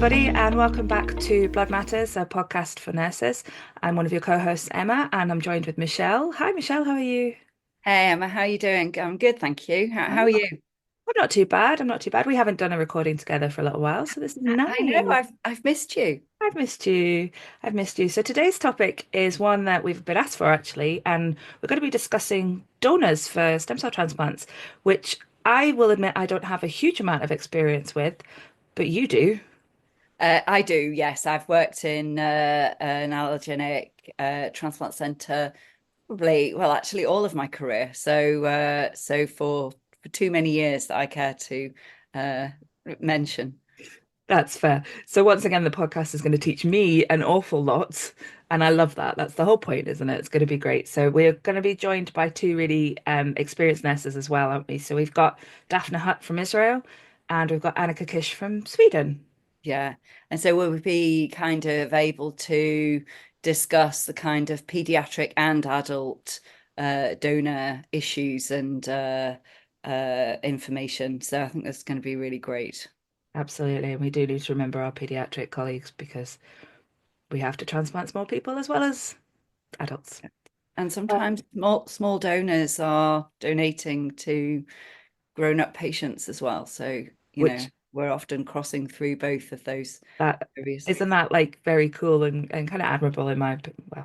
everybody, and welcome back to Blood Matters, a podcast for nurses. I'm one of your co-hosts, Emma, and I'm joined with Michelle. Hi, Michelle, how are you? Hey Emma, how are you doing? I'm good, thank you. How I'm are not, you? I'm not too bad. I'm not too bad. We haven't done a recording together for a little while, so this is I know nice. I've missed you. I've missed you. I've missed you. So today's topic is one that we've been asked for actually, and we're going to be discussing donors for stem cell transplants, which I will admit I don't have a huge amount of experience with, but you do. I do, yes. I've worked in an allergenic transplant centre probably, well, actually all of my career. So for too many years that I care to uh, mention. That's fair. So once again, the podcast is going to teach me an awful lot, and I love that. That's the whole point, isn't it? It's going to be great. So we're going to be joined by two really experienced nurses as well, aren't we? So we've got Daphna Hutt from Israel, and we've got Annika Kisch from Sweden. Yeah. And so we'll be kind of able to discuss the kind of pediatric and adult donor issues and information. So I think that's going to be really great. Absolutely, and we do need to remember our pediatric colleagues because we have to transplant small people as well as adults. And Um, sometimes small donors are donating to grown-up patients as well. So, which we're often crossing through both of those that areas. isn't that like very cool and kind of admirable in well,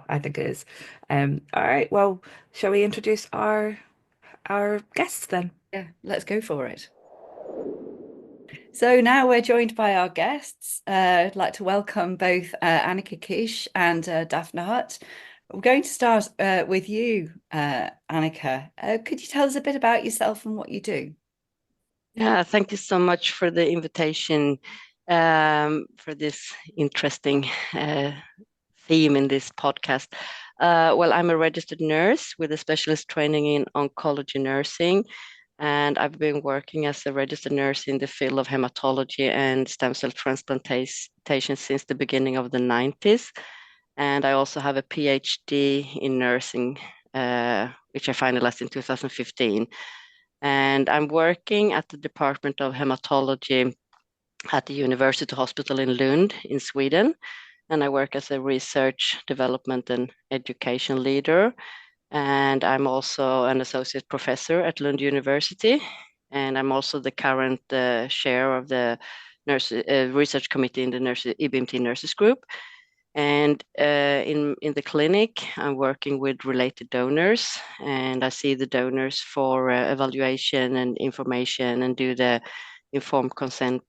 I think it is. All right, well, shall we introduce our guests then? Yeah, let's go for it. So now we're joined by our guests. I'd like to welcome both Annika Kisch and Daphna Hutt. We're going to start with you, Annika. Could you tell us a bit about yourself and what you do? Yeah, thank you so much for the invitation for this interesting uh, theme in this podcast. Well, I'm a registered nurse with a specialist training in oncology nursing, and I've been working as a registered nurse in the field of hematology and stem cell transplantation since the beginning of the 90s. And I also have a PhD in nursing, which I finalized in 2015. And I'm working at the Department of Hematology at the University Hospital in Lund in Sweden. And I work as a research, development, and education leader. And I'm also an associate professor at Lund University. And I'm also the current chair of the research committee in the EBMT nurses group. And in the clinic, I'm working with related donors, and I see the donors for evaluation and information, and do the informed consent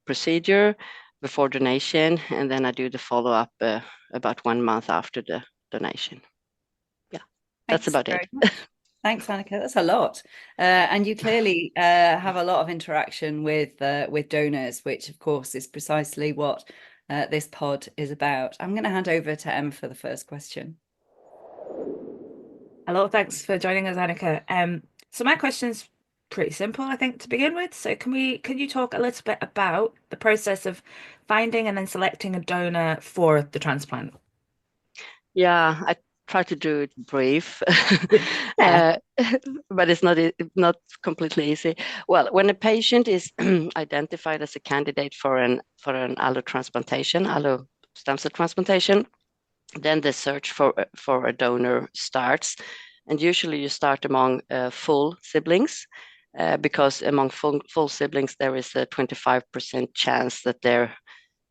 procedure before donation, and then I do the follow up about 1 month after the donation. Yeah, that's Thanks about it. very much. Thanks, Annika. That's a lot. And you clearly have a lot of interaction with donors, which of course is precisely what this pod is about. I'm going to hand over to Emma for the first question. Hello, thanks for joining us, Annika. So my question's pretty simple, I think, to begin with. So can you talk a little bit about the process of finding and then selecting a donor for the transplant? Yeah, I try to do it brief, Yeah. uh, but it's not completely easy. Well, when a patient is identified as a candidate for an allo stem cell transplantation, then the search for a donor starts, and usually you start among full siblings. Because among full siblings, there is a 25% chance that there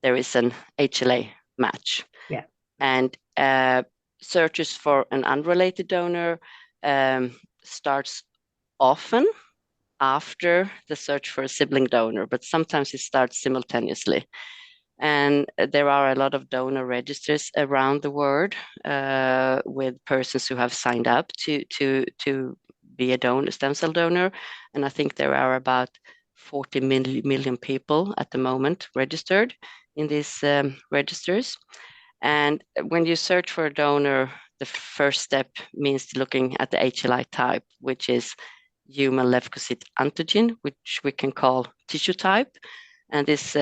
is an HLA match. Yeah. And searches for an unrelated donor starts often after the search for a sibling donor, but sometimes it starts simultaneously. And there are a lot of donor registers around the world with persons who have signed up to be a donor, stem cell donor. And I think there are about 40 million people at the moment registered in these registers. And when you search for a donor, the first step means looking at the HLI type, which is human leukocyte antigen, which we can call tissue type. And this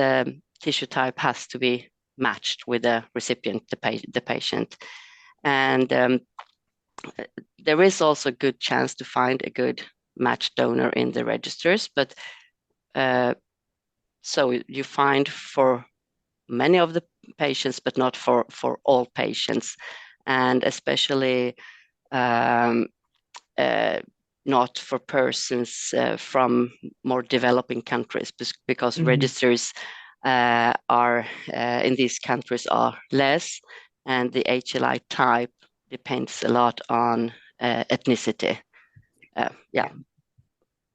tissue type has to be matched with the recipient, the patient. And there is also a good chance to find a good matched donor in the registers, but so you find for many of the patients, but not for all patients, and especially not for persons from more developing countries, because registers are in these countries are less, and the HLI type depends a lot on ethnicity.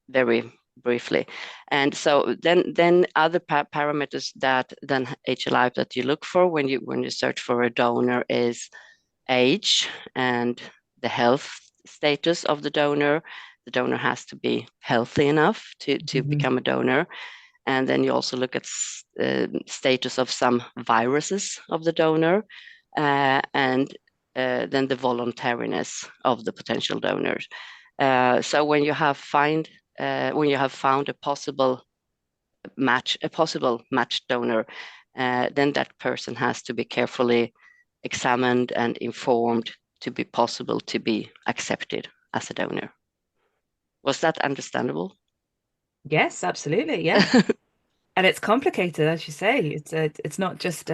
Very briefly. And so then other parameters that then HLI that you look for when you search for a donor is age and the health status of the donor. The donor has to be healthy enough to become a donor. And then you also look at status of some viruses of the donor, and then the voluntariness of the potential donors. So when you have found a possible match donor, then that person has to be carefully examined and informed to be possible to be accepted as a donor. Was that understandable? Yes, absolutely. Yeah. And it's complicated, as you say. It's not just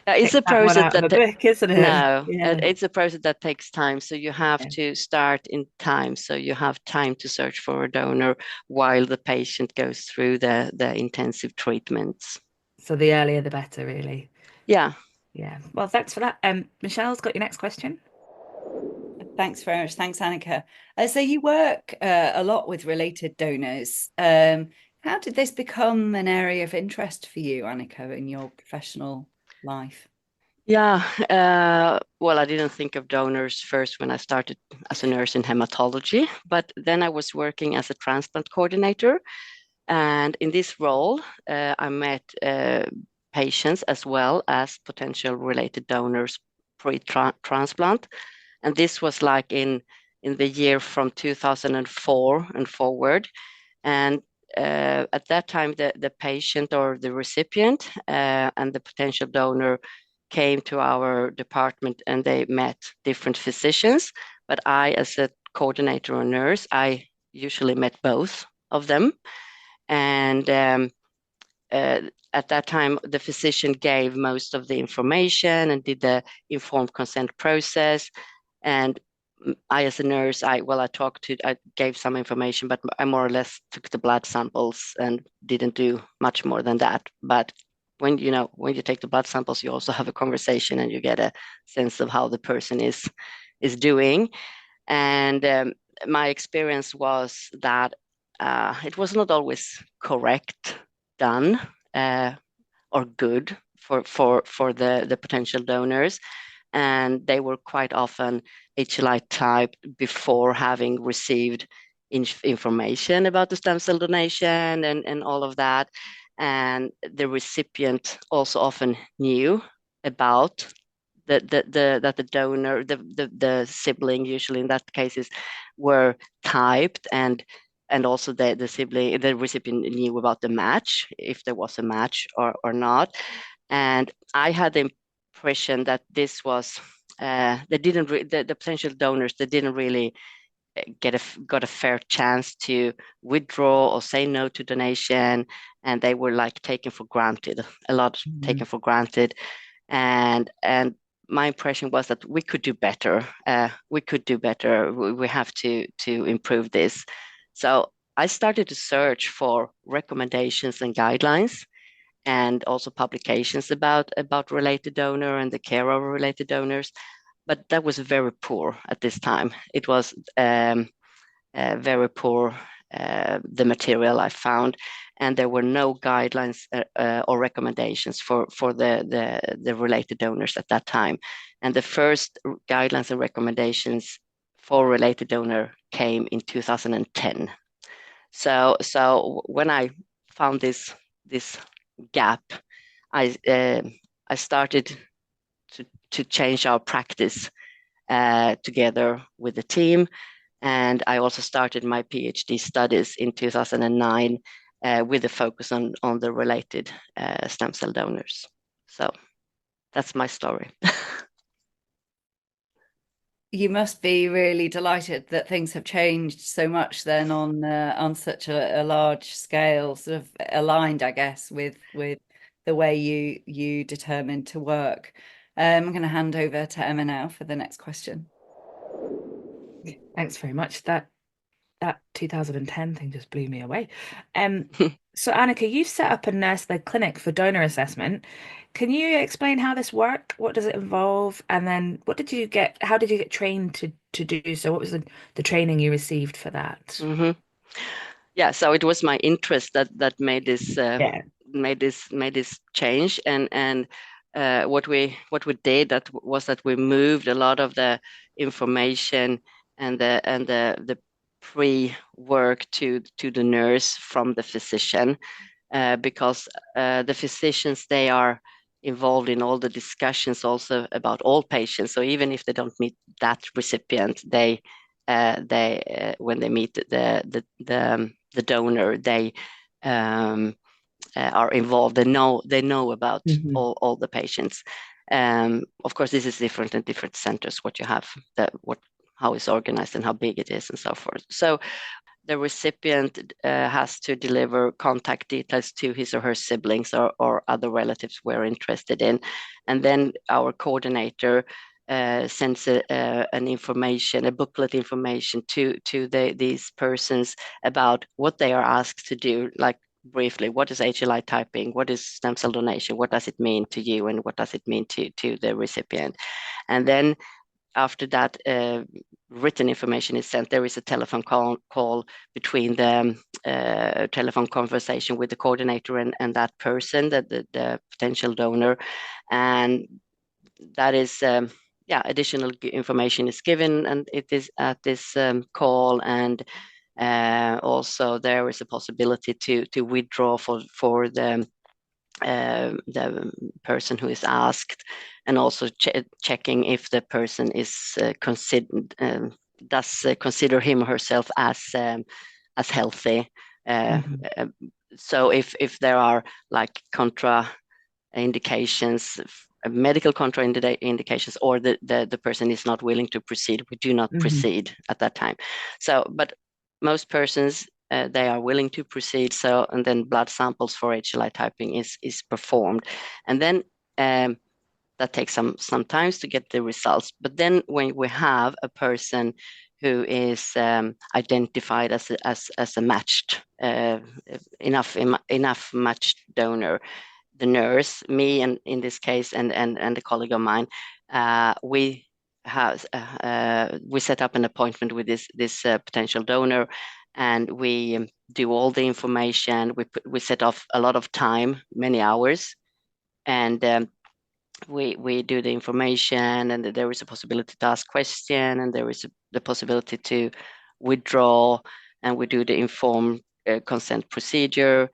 it's a pick that one process out of a book, isn't it? no, Yeah. it's a process that takes time. So you have to start in time. So you have time to search for a donor while the patient goes through the intensive treatments. So the earlier the better, really. Yeah. Yeah. Well, thanks for that. Michelle's got your next question. Thanks very much. Thanks, Annika. So you work a lot with related donors. How did this become an area of interest for you, Annika, in your professional life? Yeah, well, I didn't think of donors first when I started as a nurse in hematology, but then I was working as a transplant coordinator. And in this role, I met patients as well as potential related donors pre-transplant. And this was like in the year from 2004 and forward. And at that time, the patient or the recipient and the potential donor came to our department, and they met different physicians. But I, as a coordinator or nurse, I usually met both of them. And at that time, the physician gave most of the information and did the informed consent process. And I, as a nurse, I gave some information, but I more or less took the blood samples and didn't do much more than that. But when you take the blood samples, you also have a conversation and you get a sense of how the person is doing. And my experience was that it was not always correct done or good for the potential donors, and they were quite often HLI type before having received information about the stem cell donation and all of that. And the recipient also often knew about that the donor, the sibling, usually in that cases, were typed, and also the recipient knew about the match, if there was a match or not. And I had the impression that this was the potential donors, they didn't really got a fair chance to withdraw or say no to donation, and they were like taken for granted, a lot taken for granted. And my impression was that we could do better. We have to improve this. So I started to search for recommendations and guidelines, and also publications about related donor and the care of related donors. But that was very poor at this time. It was very poor, the material I found, and there were no guidelines or recommendations for the related donors at that time. And the first guidelines and recommendations for related donor came in 2010. So when I found this gap, I started to change our practice together with the team. And I also started my PhD studies in 2009 with a focus on the related stem cell donors. So that's my story. You must be really delighted that things have changed so much then on such a large scale, sort of aligned, I guess, with the way you determined to work. I'm going to hand over to Emma now for the next question. Thanks very much. That 2010 thing just blew me away. So Annika, you've set up a nurse-led clinic for donor assessment. Can you explain how this works? What does it involve? And then how did you get trained to do so? What was the training you received for that? Mm-hmm. Yeah, so it was my interest that made this made this change, and what we did was that we moved a lot of the information and the pre-work to the nurse from the physician, because the physicians, they are involved in all the discussions also about all patients. So even if they don't meet that recipient, they when they meet the donor, they are involved. They know about all the patients. Of course, this is different in different centers. What you have, how it's organized and how big it is, and so forth. So the recipient has to deliver contact details to his or her siblings or other relatives we're interested in, and then our coordinator sends a booklet information to these persons about what they are asked to do, like briefly, what is HLI typing, what is stem cell donation, what does it mean to you, and what does it mean to the recipient. And then after that written information is sent, there is a telephone call between the telephone conversation with the coordinator and that person, the potential donor, and that is additional information is given, and it is at this call, and also there is a possibility to withdraw for the person who is asked, and also checking if the person is consider him or herself as healthy. So if there are like contraindications, medical contraindications, or the person is not willing to proceed, we do not proceed at that time. So, but most persons, they are willing to proceed. So, and then blood samples for HLI typing is performed, and then that takes some time to get the results. But then when we have a person who is identified as a matched enough matched donor, the nurse, me, and in this case, and a colleague of mine, we set up an appointment with this potential donor, and we do all the information. We set off a lot of time, many hours, and we do the information, and there is a possibility to ask question, and there is the possibility to withdraw, and we do the informed consent procedure,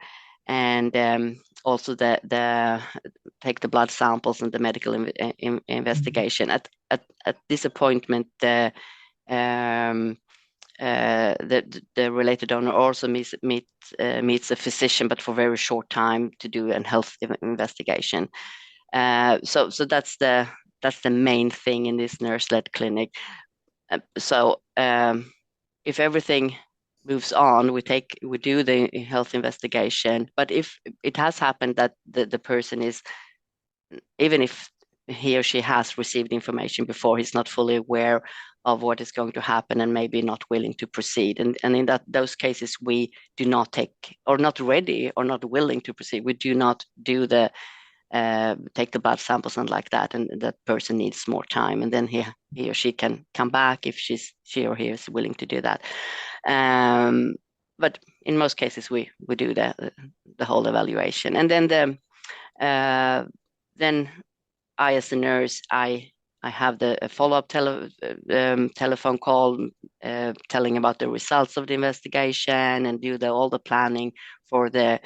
and also the take the blood samples and the medical investigation. At this appointment, the related donor also meets a physician, but for very short time, to do a health investigation. So that's the main thing in this nurse-led clinic. So if everything moves on, we do the health investigation. But if it has happened that the person is, even if he or she has received information before, he's not fully aware of what is going to happen and maybe not willing to proceed. And in those cases, we do not take, or not ready or not willing to proceed. We do not do take the blood samples and like that, and that person needs more time, and then he or she can come back if she or he is willing to do that. But in most cases, we do the whole evaluation, and then then I, as a nurse, I have the follow-up telephone call telling about the results of the investigation, and do all the planning for the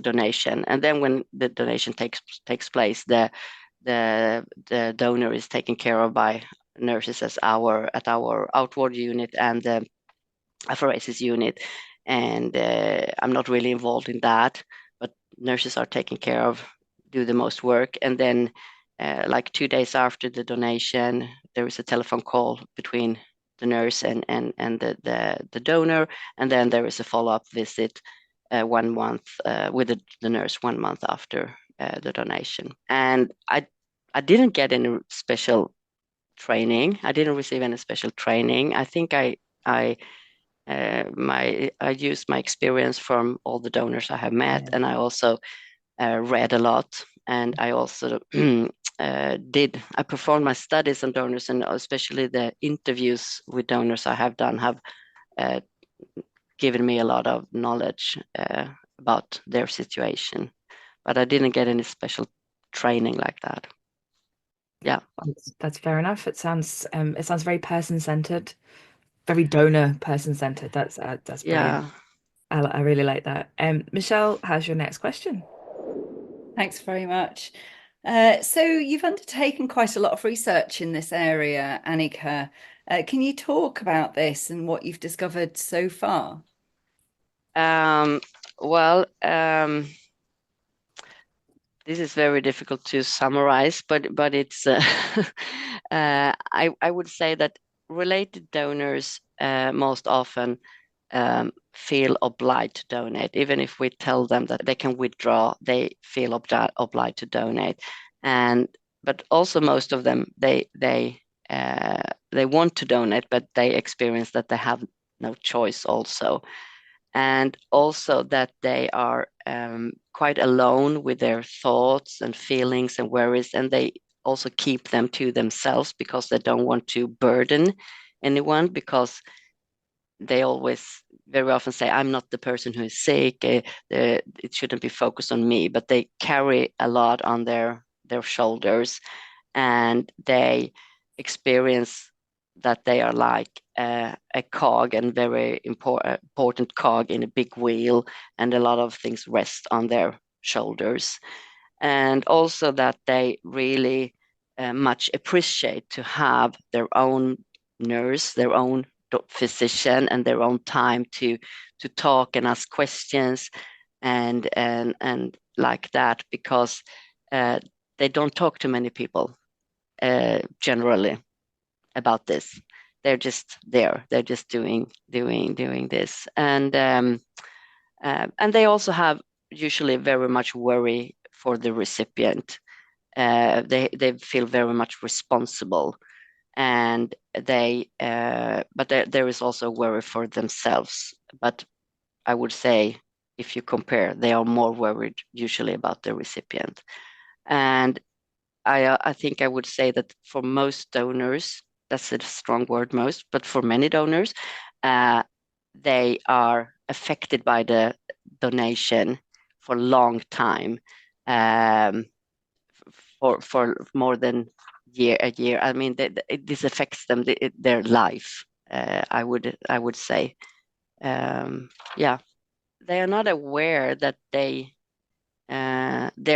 donation. And then when the donation takes place, the donor is taken care of by nurses at our outward unit and the apheresis unit. And I'm not really involved in that, but nurses are taking care of, do the most work. And then like 2 days after the donation, there is a telephone call between the nurse and the donor, and then there is a follow-up visit 1 month with the nurse 1 month after the donation. And I didn't get any special training. I didn't receive any special training. I think I used my experience from all the donors I have met, and I also read a lot, and I also I performed my studies on donors, and especially the interviews with donors I have done have given me a lot of knowledge about their situation, but I didn't get any special training like that. Yeah, that's fair enough. It sounds very person-centered, very donor person-centered. That's brilliant. yeah. I really like that. Michelle, how's your next question? Thanks very much. So you've undertaken quite a lot of research in this area, Annika. Can you talk about this and what you've discovered so far? Well, this is very difficult to summarize, but it's I would say that related donors most often feel obliged to donate. Even if we tell them that they can withdraw, they feel obliged to donate. But also most of them they want to donate, but they experience that they have no choice also. And also that they are quite alone with their thoughts and feelings and worries, and they also keep them to themselves because they don't want to burden anyone, because they always very often say, I'm not the person who is sick, it shouldn't be focused on me, but they carry a lot on their shoulders, and they experience that they are like a cog, and very important cog in a big wheel, and a lot of things rest on their shoulders. And also that they really much appreciate to have their own nurse, their own physician, and their own time to talk and ask questions and like that, because they don't talk to many people generally about this. They're just there. They're just doing this, and they also have usually very much worry for the recipient. They feel very much responsible, and but there is also worry for themselves. But I would say, if you compare, they are more worried usually about the recipient. And I think I would say that for most donors, that's a strong word, most, but for many donors, they are affected by the donation for a long time, for more than a year. I mean, this affects them, their life. I would say, yeah, they are not aware that their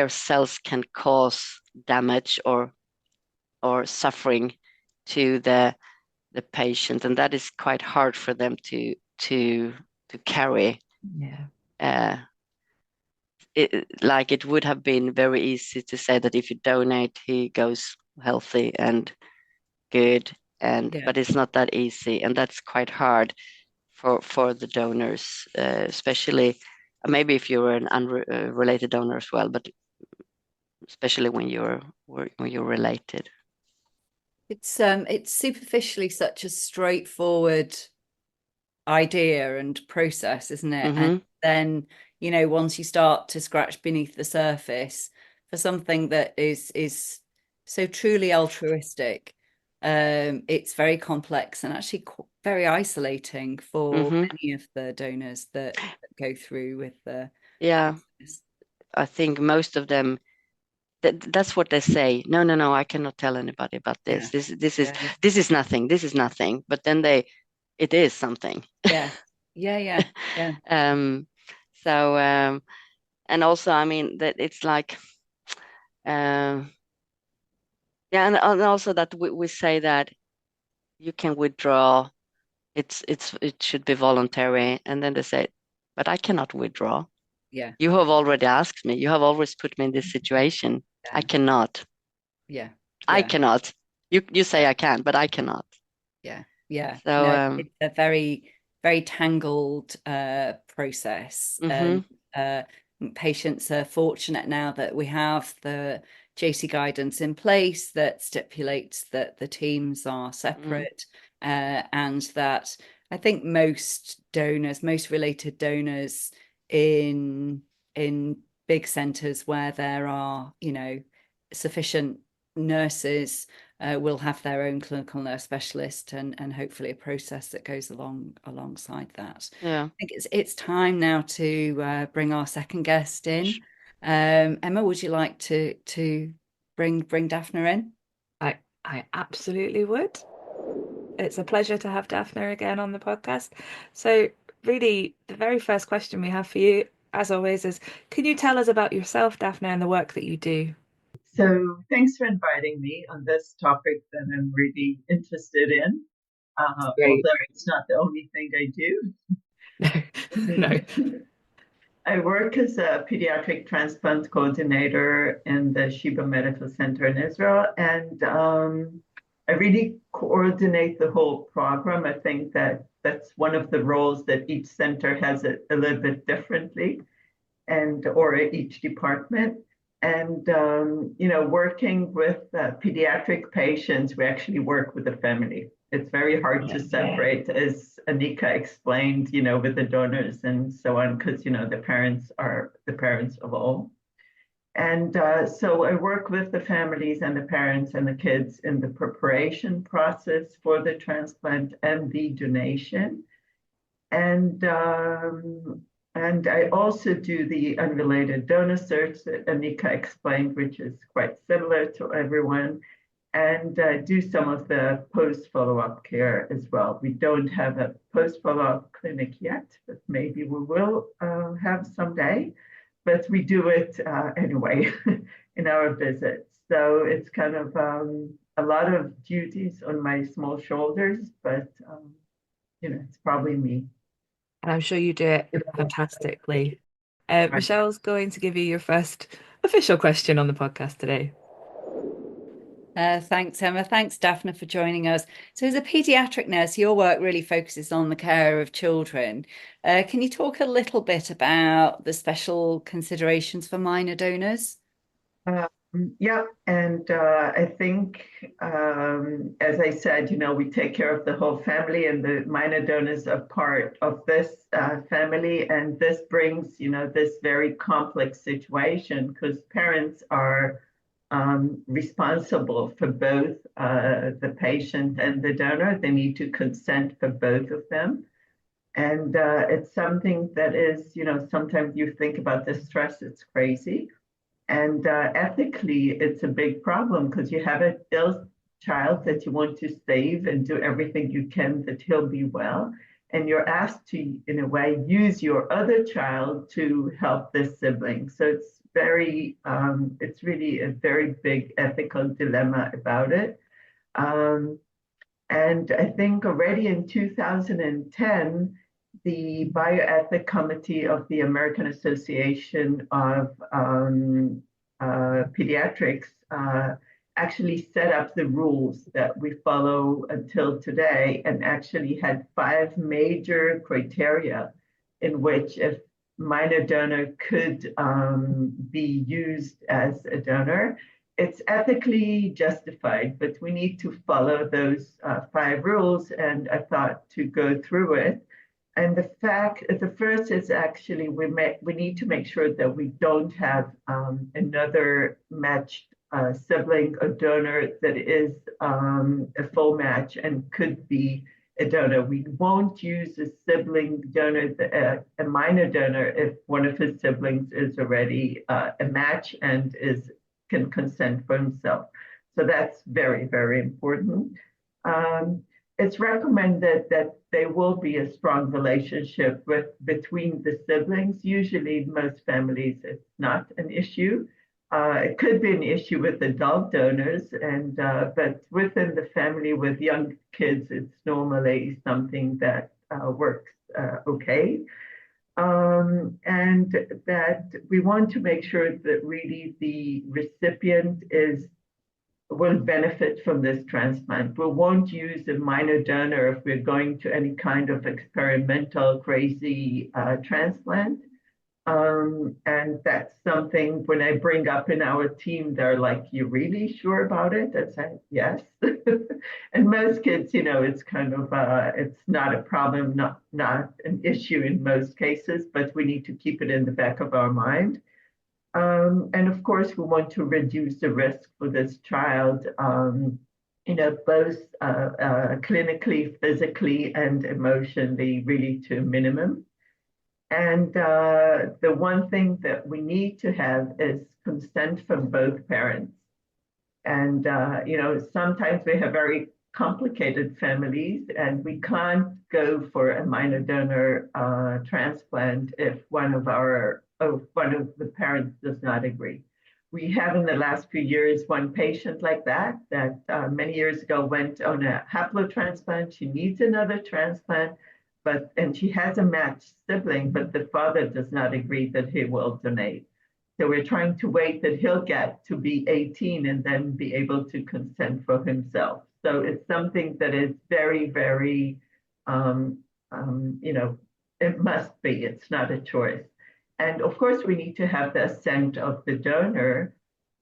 cells can cause damage or suffering to the patient, and that is quite hard for them to carry. Yeah. It would have been very easy to say that if you donate, he goes healthy and good, but it's not that easy, and that's quite hard for the donors, especially maybe if you're an unrelated donor as well, but especially when you're related. It's superficially such a straightforward idea and process, isn't it? Mm-hmm. And then, once you start to scratch beneath the surface for something that is so truly altruistic, it's very complex and actually very isolating for many of the donors that go through with the process. I think most of them, that's what they say. No, I cannot tell anybody about this. This is nothing. This is nothing. But then it is something. Yeah. So and also, I mean, that it's like and also that we say that you can withdraw. It should be voluntary, and then they say, but I cannot withdraw. Yeah. You have already asked me. You have always put me in this situation. I cannot. Yeah. I cannot. You say I can, but I cannot. Yeah. So no, it's a very, very tangled process. And patients are fortunate now that we have the JC guidance in place that stipulates that the teams are separate, and that I think most related donors in big centres where there are, sufficient nurses will have their own clinical nurse specialist, and hopefully a process that goes alongside that. Yeah. I think it's time now to bring our second guest in. Emma, would you like to bring Daphna in? I absolutely would. It's a pleasure to have Daphna again on the podcast. So really, the very first question we have for you, as always, is can you tell us about yourself, Daphna, and the work that you do? So thanks for inviting me on this topic that I'm really interested in, although it's not the only thing I do. No. I work as a pediatric transplant coordinator in the Sheba Medical Center in Israel, and I really coordinate the whole program. I think that's one of the roles that each center has a little bit differently, or each department. And, working with pediatric patients, we actually work with the family. It's very hard to separate, as Annika explained, with the donors and so on, because, the parents are the parents of all. And so I work with the families and the parents and the kids in the preparation process for the transplant and the donation. And I also do the unrelated donor search that Annika explained, which is quite similar to everyone, and do some of the post-follow-up care as well. We don't have a post-follow-up clinic yet, but maybe we will have someday. But we do it anyway in our visits. So it's kind of a lot of duties on my small shoulders, but it's probably me. And I'm sure you do it fantastically. Michelle's going to give you your first official question on the podcast today. Thanks, Emma. Thanks, Daphna, for joining us. So as a paediatric nurse, your work really focuses on the care of children. Can you talk a little bit about the special considerations for minor donors? Yeah, and I think, as I said, we take care of the whole family, and the minor donors are part of this family. And this brings, this very complex situation, because parents are responsible for both the patient and the donor. They need to consent for both of them. And it's something that is, sometimes you think about the stress, it's crazy. And ethically, it's a big problem, because you have an ill child that you want to save and do everything you can that he'll be well. And you're asked to, in a way, use your other child to help this sibling. So it's really a very big ethical dilemma about it. And I think already in 2010, the Bioethic Committee of the American Association of Pediatrics actually set up the rules that we follow until today, and actually had 5 major criteria in which if minor donor could be used as a donor, it's ethically justified, but we need to follow those 5 rules, and I thought to go through it. And the first is actually we need to make sure that we don't have another matched sibling or donor that is a full match and could be a donor. We won't use a sibling donor, a minor donor, if one of his siblings is already a match and can consent for himself. So that's very, very important. It's recommended that there will be a strong relationship between the siblings. Usually, most families, it's not an issue. It could be an issue with adult donors, but within the family with young kids, it's normally something that works okay. And that we want to make sure that really the recipient is will benefit from this transplant. We won't use a minor donor if we're going to any kind of experimental crazy transplant. And that's something when I bring up in our team, they're like, "You really sure about it?" I say, "Yes." And most kids, it's kind of, it's not a problem, not an issue in most cases, but we need to keep it in the back of our mind. And of course, we want to reduce the risk for this child, both clinically, physically, and emotionally, really to a minimum. And the one thing that we need to have is consent from both parents. And, sometimes we have very complicated families, and we can't go for a minor donor transplant if one of the parents does not agree. We have in the last few years one patient like that many years ago went on a haplotransplant. She needs another transplant, and she has a matched sibling, but the father does not agree that he will donate. So we're trying to wait that he'll get to be 18 and then be able to consent for himself. So it's something that is very, very, it must be, it's not a choice. And of course, we need to have the assent of the donor.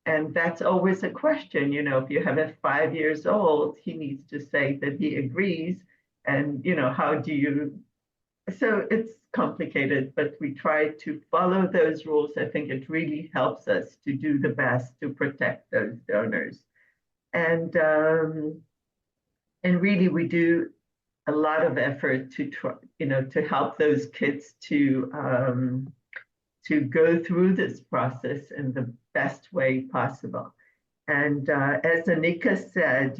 And that's always a question, if you have a 5 years old, he needs to say that he agrees. And, how do you, so it's complicated, but we try to follow those rules. I think it really helps us to do the best to protect those donors. And really we do a lot of effort to try, to help those kids to go through this process in the best way possible. And as Annika said,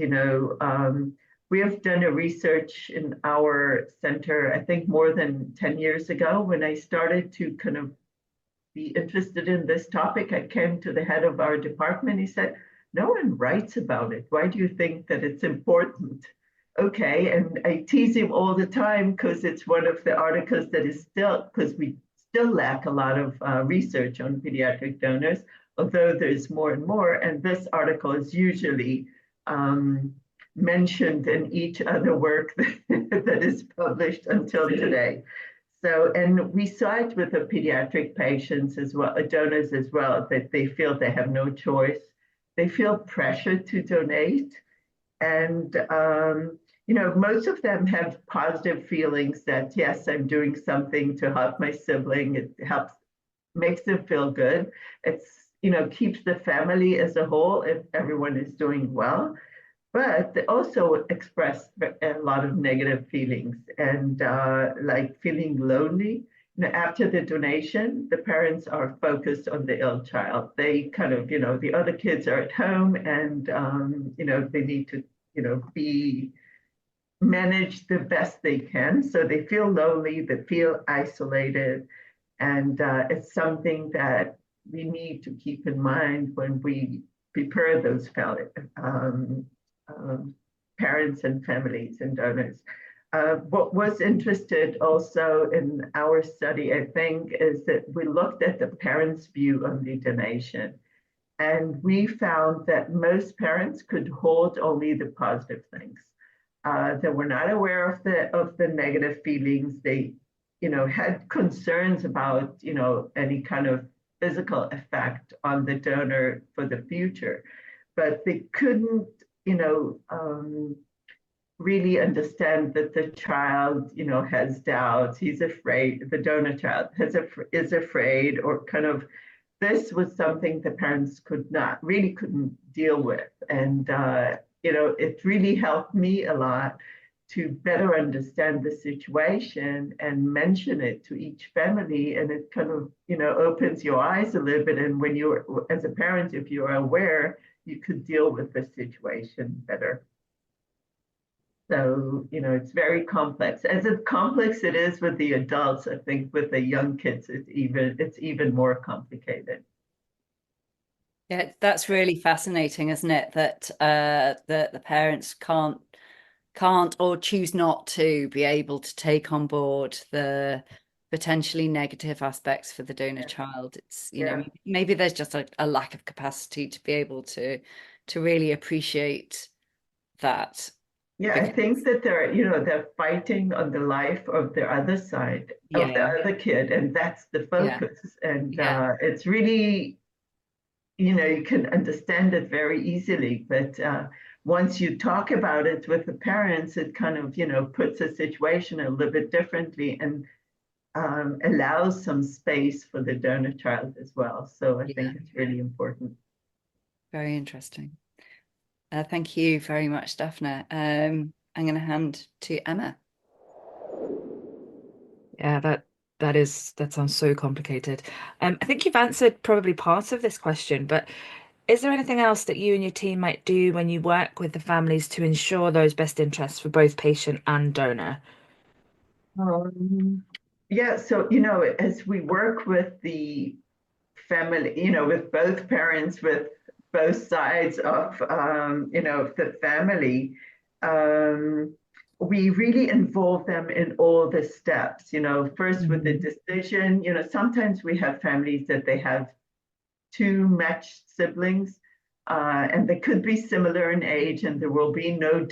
we have done a research in our center, I think more than 10 years ago, when I started to kind of be interested in this topic. I came to the head of our department. He said, "No one writes about it. Why do you think that it's important?" Okay, and I tease him all the time because it's one of the articles that is still, because we still lack a lot of research on pediatric donors, although there's more and more. And this article is usually mentioned in each other work that is published until today. So, and we saw it with the pediatric patients as well, donors as well, that they feel they have no choice. They feel pressure to donate. And, most of them have positive feelings that, yes, I'm doing something to help my sibling. It helps, makes them feel good. It's, keeps the family as a whole if everyone is doing well. But they also express a lot of negative feelings and like feeling lonely. After the donation, the parents are focused on the ill child. They kind of, the other kids are at home and, they need to, be managed the best they can. So they feel lonely, they feel isolated. And it's something that we need to keep in mind when we prepare those parents and families and donors. What was interested also in our study, I think, is that we looked at the parents' view on the donation. And we found that most parents could hold only the positive things. They were not aware of the negative feelings. They, had concerns about, any kind of physical effect on the donor for the future, but they couldn't really understand that the child, has doubts, he's afraid, the donor child is afraid, or kind of, this was something the parents couldn't deal with. And, it really helped me a lot to better understand the situation and mention it to each family. And it kind of, opens your eyes a little bit. And when you're, as a parent, if you're aware, you could deal with the situation better. So, it's very complex. As complex it is with the adults, I think with the young kids, it's even more complicated. Yeah, that's really fascinating, isn't it? That the parents can't or choose not to be able to take on board the potentially negative aspects for the donor child. It's, maybe there's just a lack of capacity to be able to to really appreciate that. Yeah, I think that they're fighting on the life of the other side, of the other kid, and that's the focus. And it's really, you can understand it very easily, but once you talk about it with the parents, it kind of, puts the situation a little bit differently and allows some space for the donor child as well. So I think it's really important. Very interesting. Thank you very much, Daphna. I'm going to hand to Emma. Yeah, that sounds so complicated. I think you've answered probably part of this question, but is there anything else that you and your team might do when you work with the families to ensure those best interests for both patient and donor? Yeah, so, as we work with the family, with both parents, with both sides of, the family, we really involve them in all the steps, first with the decision, sometimes we have families that they have two matched siblings, and they could be similar in age, and there will be no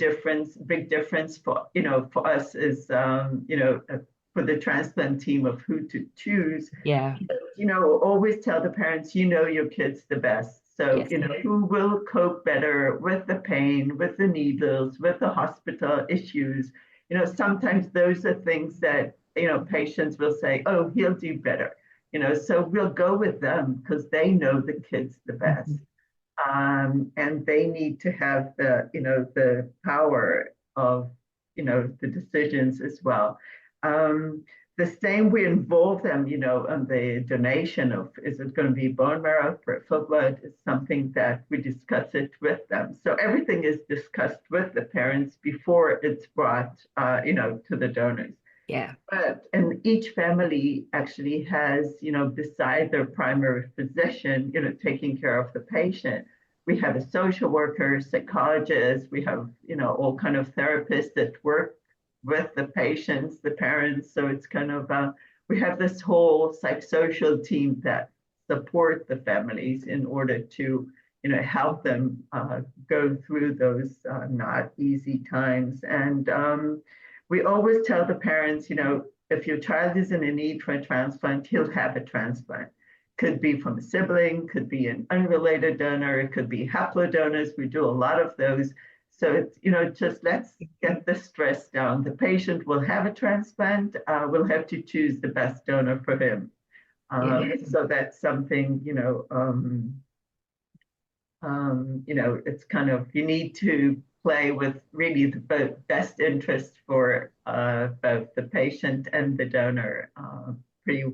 big difference for us as for the transplant team of who to choose. Yeah. Always tell the parents, your kids the best. So, who will cope better with the pain, with the needles, with the hospital issues. Sometimes those are things that, patients will say, oh, he'll do better. So we'll go with them because they know the kids the best. And they need to have the power of, the decisions as well. The same, we involve them, on the donation of, is it going to be bone marrow, peripheral blood, is something that we discuss it with them. So everything is discussed with the parents before it's brought, to the donors. Yeah. And each family actually has, beside their primary physician, taking care of the patient, we have a social worker, psychologist, we have, all kind of therapists that work with the patients, the parents. So it's kind of, we have this whole psychosocial team that support the families in order to, help them go through those not easy times. And we always tell the parents, if your child is in a need for a transplant, he'll have a transplant. Could be from a sibling, could be an unrelated donor, it could be haplodonors. We do a lot of those. So it's, just let's get the stress down. The patient will have a transplant. We'll have to choose the best donor for him. So that's something, it's kind of, you need to play with really the best interest for both the patient and the donor, pretty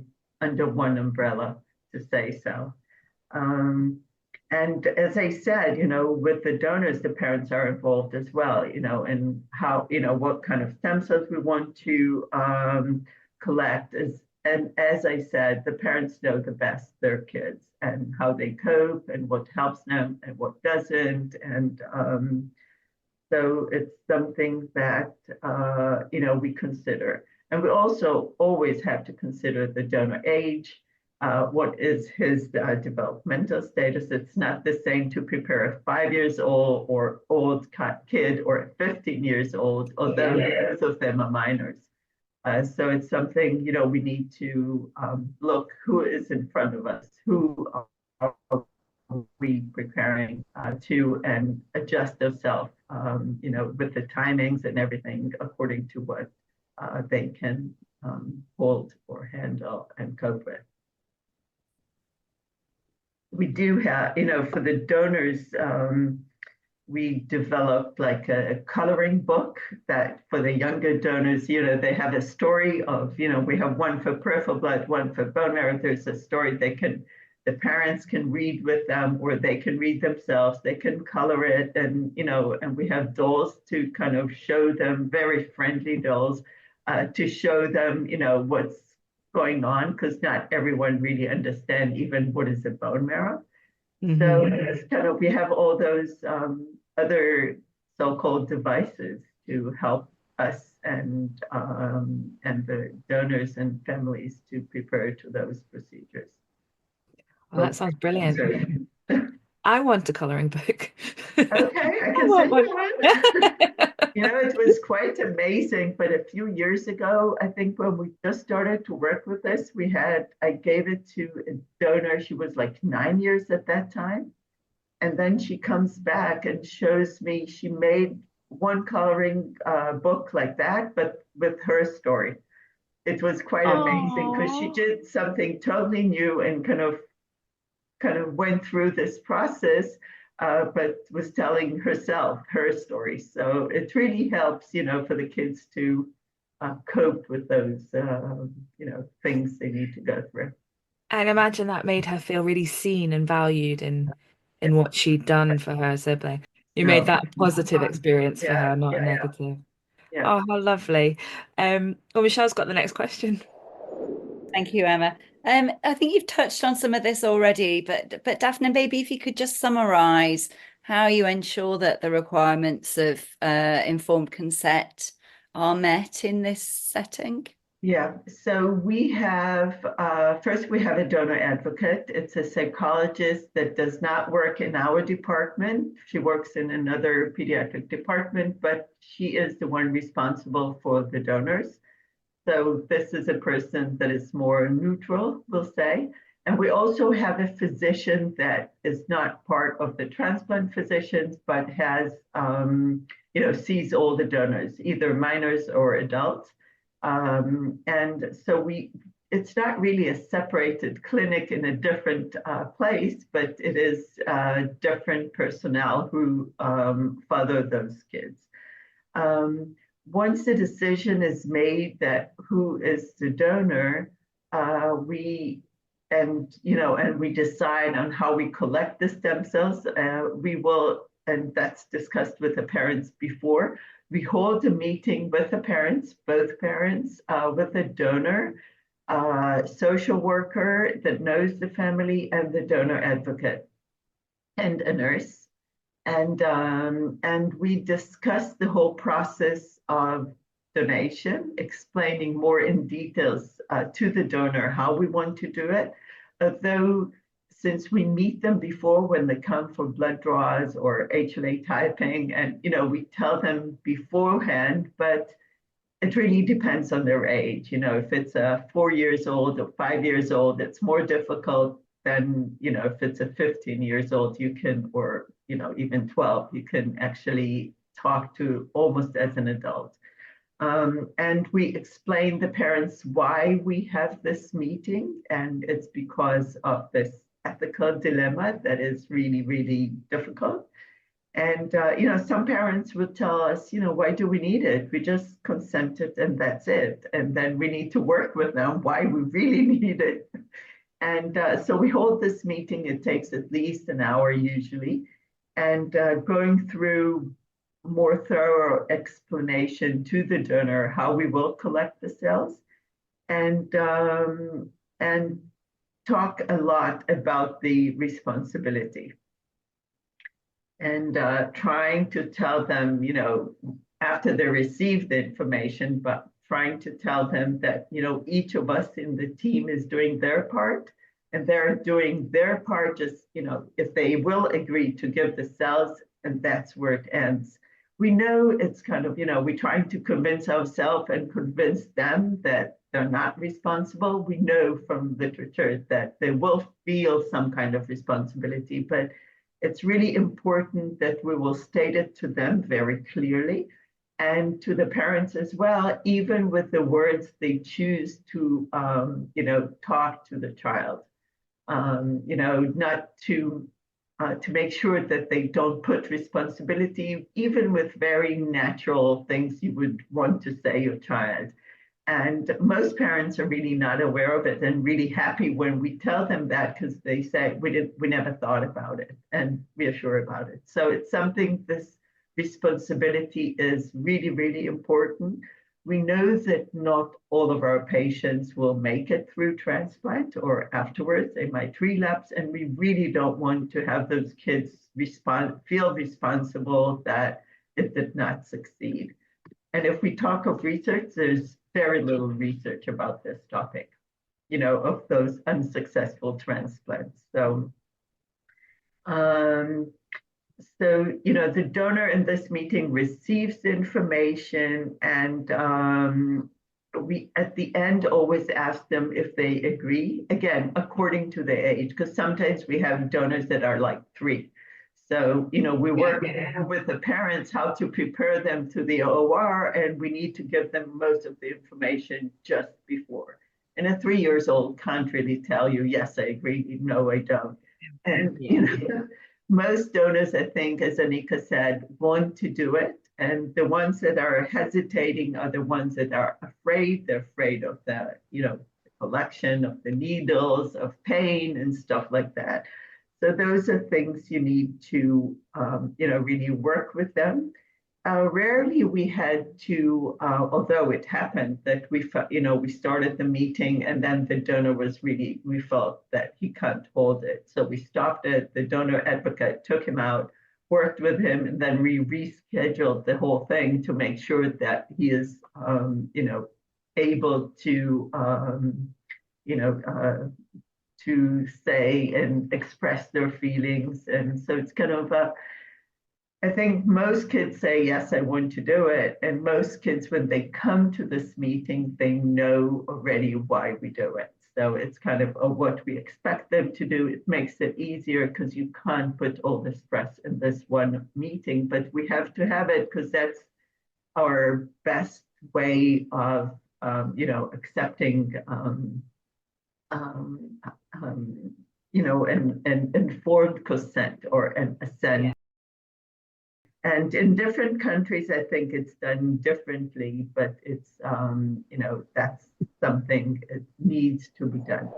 under one umbrella, to say so. And as I said, with the donors, the parents are involved as well, in how, what kind of stem cells we want to collect. And as I said, the parents know the best their kids and how they cope and what helps them and what doesn't. And so it's something that, we consider. And we also always have to consider the donor age. What is his developmental status? It's not the same to prepare a 5 years old or old kid or a 15 years old, although both of them are minors. So it's something, we need to look who is in front of us, who are we preparing to, and adjust ourselves, with the timings and everything according to what they can hold or handle and cope with. We do have, for the donors, we developed like a coloring book that for the younger donors, they have a story of, we have one for peripheral blood, one for bone marrow. There's a story the parents can read with them, or they can read themselves. They can color it, and and we have dolls to kind of show them, very friendly dolls, to show them, what's going on, because not everyone really understand even what is a bone marrow. So it's kind of, we have all those other so-called devices to help us and the donors and families to prepare to those procedures. Well, that sounds brilliant. I want a coloring book. Okay, I I can want send one. you one. You know, it was quite amazing, but a few years ago, I think when we just started to work with this, I gave it to a donor. She was like 9 years at that time. And then she comes back and shows me she made one coloring book like that, but with her story. It was quite amazing because she Oh, did something totally new and kind of went through this process, but was telling herself her story. So it really helps, for the kids to cope with those, things they need to go through. and imagine that made her feel really seen and valued in what she'd done for her sibling. You made No, that a positive experience for yeah, her, not a yeah, yeah, negative. yeah. Oh, how lovely. Well, Michelle's got the next question. Thank you, Emma. I think you've touched on some of this already, but Daphne, maybe if you could just summarize how you ensure that the requirements of informed consent are met in this setting. Yeah, so we have, first we have a donor advocate. It's a psychologist that does not work in our department. She works in another pediatric department, but she is the one responsible for the donors. So this is a person that is more neutral, we'll say. And we also have a physician that is not part of the transplant physicians, but has, sees all the donors, either minors or adults. And so it's not really a separated clinic in a different place, but it is different personnel who father those kids. Once the decision is made that who is the donor, we decide on how we collect the stem cells. We will, and that's discussed with the parents before. We hold a meeting with the parents, both parents, with a donor, social worker that knows the family, and the donor advocate, and a nurse. And we discussed the whole process of donation, explaining more in details to the donor how we want to do it. Although, since we meet them before when they come for blood draws or HLA typing, and we tell them beforehand, but it really depends on their age. If it's 4 years old or 5 years old, it's more difficult than, if it's a 15 years old, you can, or, even 12, you can actually talk to almost as an adult. And we explain the parents why we have this meeting, and it's because of this ethical dilemma that is really, really difficult. And, some parents would tell us, why do we need it? We just consented and that's it. And then we need to work with them why we really need it. And so we hold this meeting. It takes at least an hour usually. And going through more thorough explanation to the donor how we will collect the cells, and talk a lot about the responsibility. And trying to tell them, after they receive the information, but trying to tell them that, each of us in the team is doing their part, and they're doing their part just, if they will agree to give the cells, and that's where it ends. We know it's kind of, we're trying to convince ourselves and convince them that they're not responsible. We know from literature that they will feel some kind of responsibility, but it's really important that we will state it to them very clearly, and to the parents as well, even with the words they choose to, talk to the child, not to make sure that they don't put responsibility, even with very natural things you would want to say your child. And most parents are really not aware of it and really happy when we tell them that, because they say, we never thought about it, and reassure about it. So it's something, this responsibility is really, really important. We know that not all of our patients will make it through transplant or afterwards. They might relapse, and we really don't want to have those kids feel responsible that it did not succeed. And if we talk of research, there's very little research about this topic, of those unsuccessful transplants. So So, the donor in this meeting receives the information, and we, at the end, always ask them if they agree, again, according to their age, because sometimes we have donors that are like 3. So, we work with the parents how to prepare them to the OR, and we need to give them most of the information just before. And a 3 years old can't really tell you, yes, I agree, no, I don't. And, most donors, I think, as Annika said, want to do it. And the ones that are hesitating are the ones that are afraid. They're afraid of the, the collection of the needles, of pain and stuff like that. So those are things you need to, really work with them. Rarely we had to, although it happened that we started the meeting and then the donor was really, we felt that he can't hold it. So we stopped it, the donor advocate took him out, worked with him, and then we rescheduled the whole thing to make sure that he is, able to, to say and express their feelings. And so it's kind of I think most kids say, yes, I want to do it. And most kids, when they come to this meeting, they know already why we do it. So it's kind of what we expect them to do. It makes it easier because you can't put all the stress in this one meeting, but we have to have it because that's our best way of, accepting, an informed consent or an assent. And in different countries, I think it's done differently, but it's, that's something that needs to be done.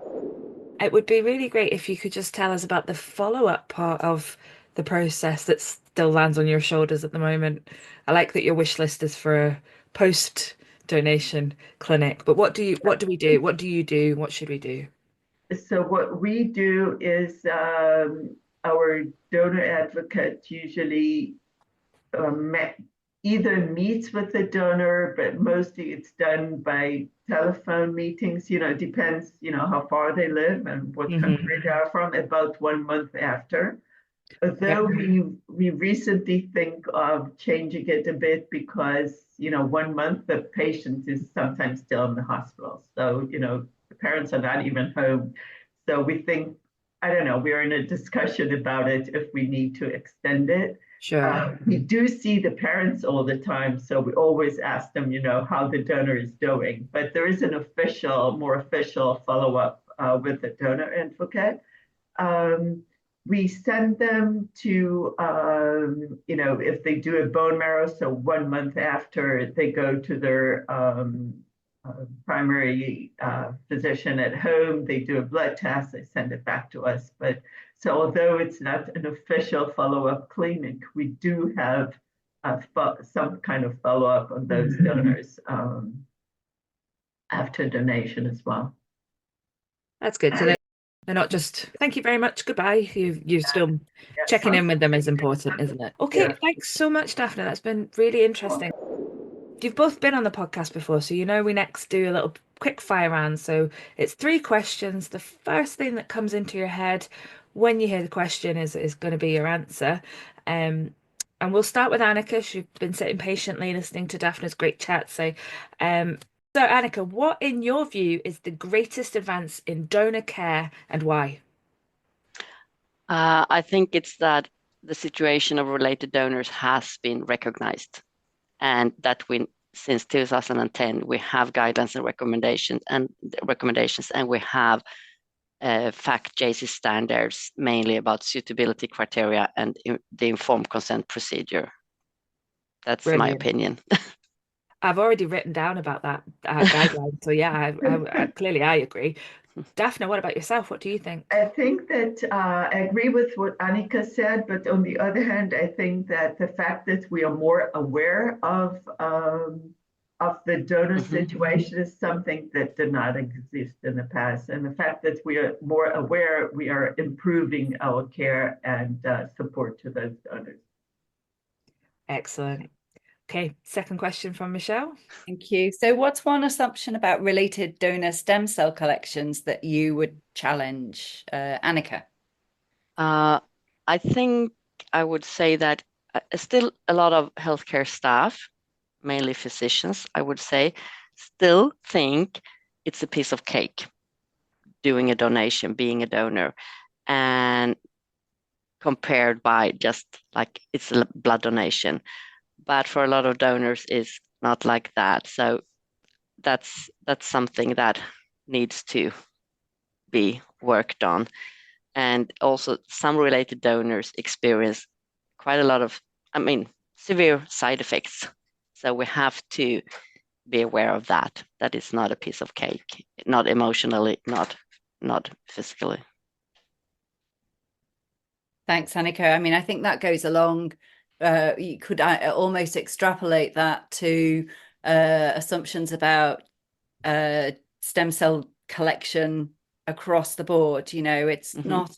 It would be really great if you could just tell us about the follow-up part of the process that still lands on your shoulders at the moment. I like that your wish list is for a post-donation clinic, but what do we do? What do you do? What should we do? So what we do is our donor advocate usually either meets with the donor, but mostly it's done by telephone meetings. It depends, how far they live and what country they are from, about 1 month after. Although we recently think of changing it a bit because, 1 month the patient is sometimes still in the hospital. So, the parents are not even home. So we think, I don't know, we're in a discussion about it if we need to extend it. Sure. We do see the parents all the time, so we always ask them, how the donor is doing. But there is an more official follow-up with the donor advocate. We send them to, if they do a bone marrow, so 1 month after they go to their primary physician at home, they do a blood test, they send it back to us. But so although it's not an official follow-up clinic, we do have some kind of follow-up on those donors after donation as well. That's good. So they're not just, thank you very much, goodbye. You're still checking in with them is important, isn't it? Okay, thanks so much, Daphna. That's been really interesting. You've both been on the podcast before, so we next do a little quick fire round. So it's 3 questions. The first thing that comes into your head when you hear the question is going to be your answer. And we'll start with Annika. She's been sitting patiently listening to Daphna's great chat. So Annika, what in your view is the greatest advance in donor care and why? I think it's that the situation of related donors has been recognized, and that since 2010 we have guidelines and recommendations, and we have FACT JC standards, mainly about suitability criteria and the informed consent procedure. That's my opinion. I've already written down about that guideline. So yeah, clearly I agree. Daphna, what about yourself? What do you think? I think that I agree with what Annika said, but on the other hand, I think that the fact that we are more aware of the donor situation is something that did not exist in the past. And the fact that we are more aware, we are improving our care and support to those donors. Excellent. Okay, second question from Michelle. Thank you. So what's one assumption about related donor stem cell collections that you would challenge, Annika? I I think I would say that still a lot of healthcare staff, mainly physicians, I would say, still think it's a piece of cake doing a donation, being a donor, and compared by just like it's a blood donation. But for a lot of donors, it's not like that. So that's something that needs to be worked on. And also some related donors experience quite a lot of, severe side effects. So we have to be aware of that. That is not a piece of cake, not emotionally, not physically. Thanks, Annika. I mean, I think that goes along. You could almost extrapolate that to assumptions about stem cell collection across the board. You know, it's not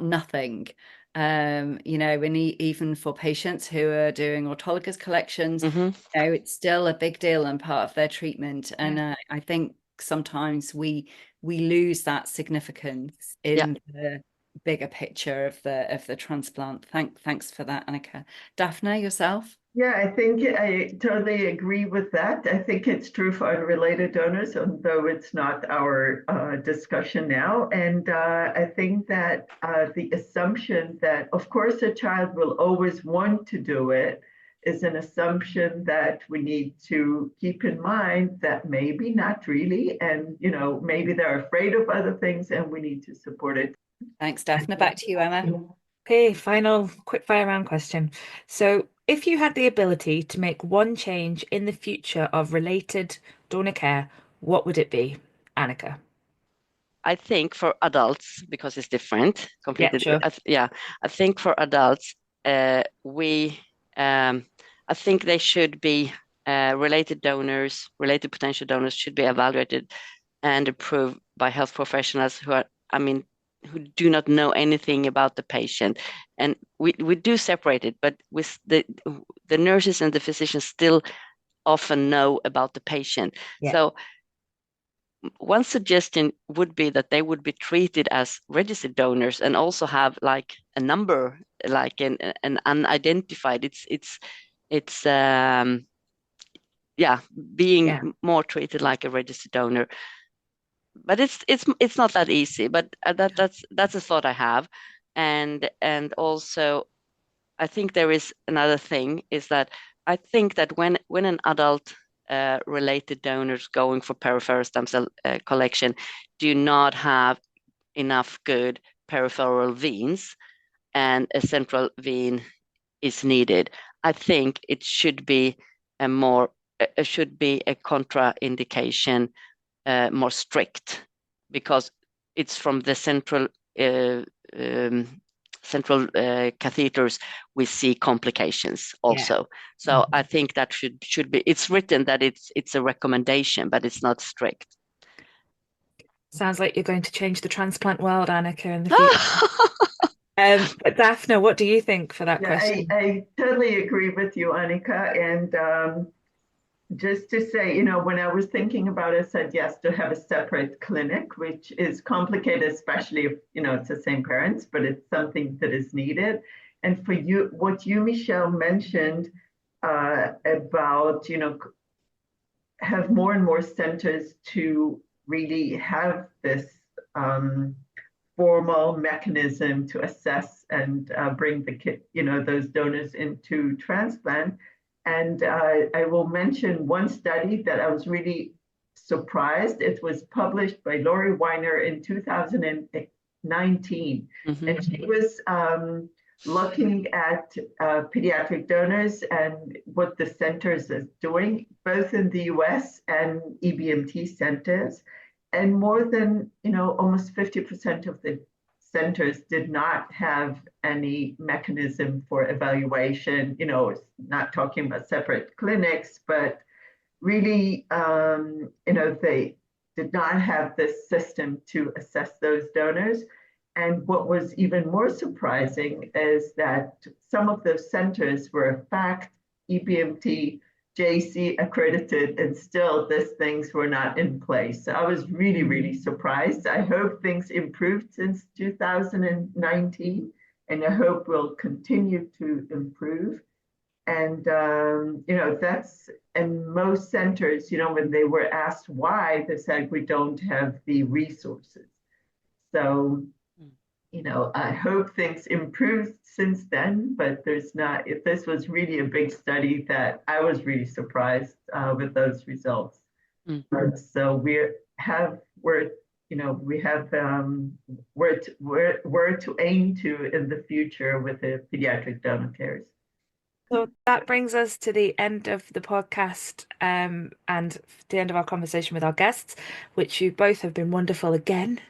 nothing. You know, and even for patients who are doing autologous collections, you know, it's still a big deal and part of their treatment. And I think sometimes we lose that significance in the bigger picture of the transplant. Thanks for that, Annika. Daphna, yourself? Yeah, I think I totally agree with that. I think it's true for unrelated donors, although it's not our discussion now. And I think that the assumption that, of course, a child will always want to do it is an assumption that we need to keep in mind that maybe not really. And, you know, maybe they're afraid of other things and we need to support it. Thanks, Daphna. Back to you, Emma. Okay, final quickfire round question. So, if you had the ability to make one change in the future of related donor care, what would it be, Annika? I think for adults, because it's different, completely. Yeah, sure. I think for adults, I think they should be related potential donors should be evaluated and approved by health professionals who are, who do not know anything about the patient. And we do separate it, but with the nurses and the physicians still often know about the patient. Yeah. So one suggestion would be that they would be treated as registered donors and also have like a number, like an unidentified. Being more treated like a registered donor. But it's not that easy. But that's a thought I have, and also I think there is another thing is that I think that when an adult related donors going for peripheral stem cell collection do not have enough good peripheral veins and a central vein is needed, I think it should be a contraindication more strict, because it's from the central catheters we see complications also. So I think that should be, it's written that it's a recommendation, but it's not strict. Sounds like you're going to change the transplant world, Annika, in the future. But Daphna, what do you think for that question? I totally agree with you, Annika. And just to say, you know, when I was thinking about it, I said yes to have a separate clinic, which is complicated, especially if, you know, it's the same parents, but it's something that is needed. And for you, what you, Michelle, mentioned about, you know, have more and more centers to really have this formal mechanism to assess and bring the kit, you know, those donors into transplant. And I will mention one study that I was really surprised. It was published by Lori Weiner in 2019. And she was looking at pediatric donors and what the centers are doing, both in the US and EBMT centers. And more than, you know, almost 50% of the centers did not have any mechanism for evaluation, you know, not talking about separate clinics, but really, you know, they did not have this system to assess those donors. And what was even more surprising is that some of those centers were in fact EBMT JC accredited, and still these things were not in place. So I was really, really surprised. I hope things improved since 2019. and I hope will continue to improve. And, that's in most centers, when they were asked why, they said, we don't have the resources. So, I hope things improved since then, but there's not, if this was really a big study that I was really surprised with those results. So we have where to aim to in the future with the pediatric donor pairs. So that brings us to the end of the podcast and the end of our conversation with our guests, which you both have been wonderful again.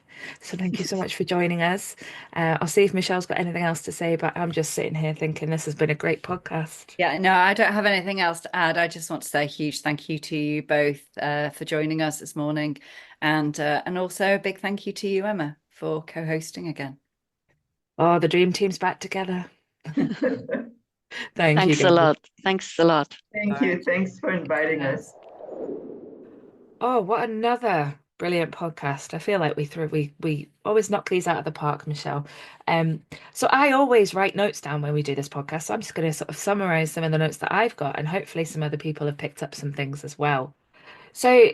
So thank you so much for joining us. I'll see if Michelle's got anything else to say, but I'm just sitting here thinking this has been a great podcast. Yeah, no, I don't have anything else to add. I just want to say a huge thank you to you both for joining us this morning, and also a big thank you to you, Emma, for co-hosting again. Oh, the dream team's back together. Thanks a lot. Thanks a lot. Thank you. Thanks for inviting us. Oh, what another brilliant podcast. I feel like we always knock these out of the park, Michelle. So I always write notes down when we do this podcast. So I'm just going to sort of summarize some of the notes that I've got, and hopefully some other people have picked up some things as well. So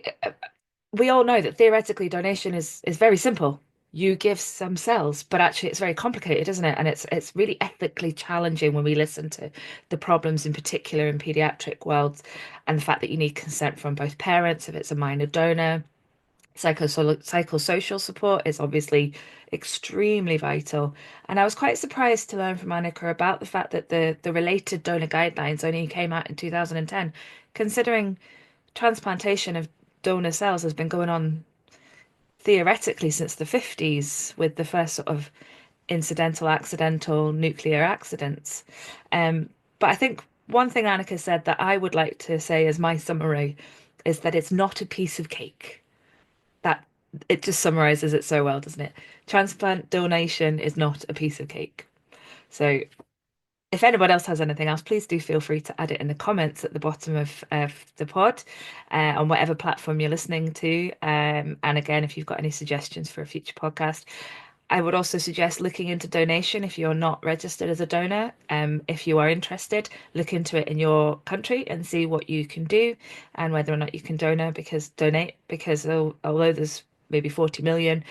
we all know that theoretically donation is very simple. You give some cells, but actually it's very complicated, isn't it? And it's really ethically challenging when we listen to the problems in particular in pediatric worlds, and the fact that you need consent from both parents if it's a minor donor. Psychosocial support is obviously extremely vital. And I was quite surprised to learn from Annika about the fact that the related donor guidelines only came out in 2010, considering transplantation of donor cells has been going on theoretically since the 50s, with the first sort of incidental, accidental nuclear accidents. But I think one thing Annika said that I would like to say as my summary is that it's not a piece of cake. That it just summarizes it so well, doesn't it? Transplant donation is not a piece of cake. So if anyone else has anything else, please do feel free to add it in the comments at the bottom of the pod on whatever platform you're listening to. And again, if you've got any suggestions for a future podcast, I would also suggest looking into donation if you're not registered as a donor. If you are interested, look into it in your country and see what you can do and whether or not you can donate, because although there's maybe 40 million,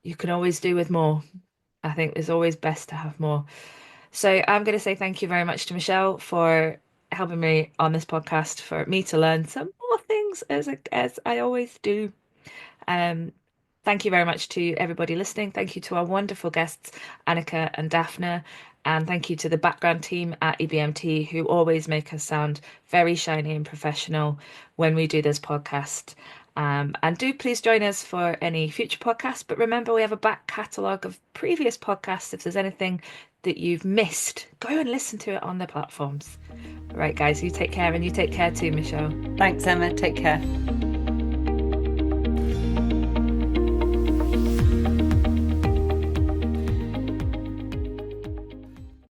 you can always do with more. I think it's always best to have more. So I'm going to say thank you very much to Michelle for helping me on this podcast, for me to learn some more things as I always do. Thank you very much to everybody listening. Thank you to our wonderful guests, Annika and Daphna. And thank you to the background team at EBMT, who always make us sound very shiny and professional when we do this podcast. And do please join us for any future podcasts. But remember, we have a back catalogue of previous podcasts. If there's anything that you've missed, go and listen to it on the platforms. All right, guys, you take care, and you take care too, Michelle. Thanks, Emma. Take care.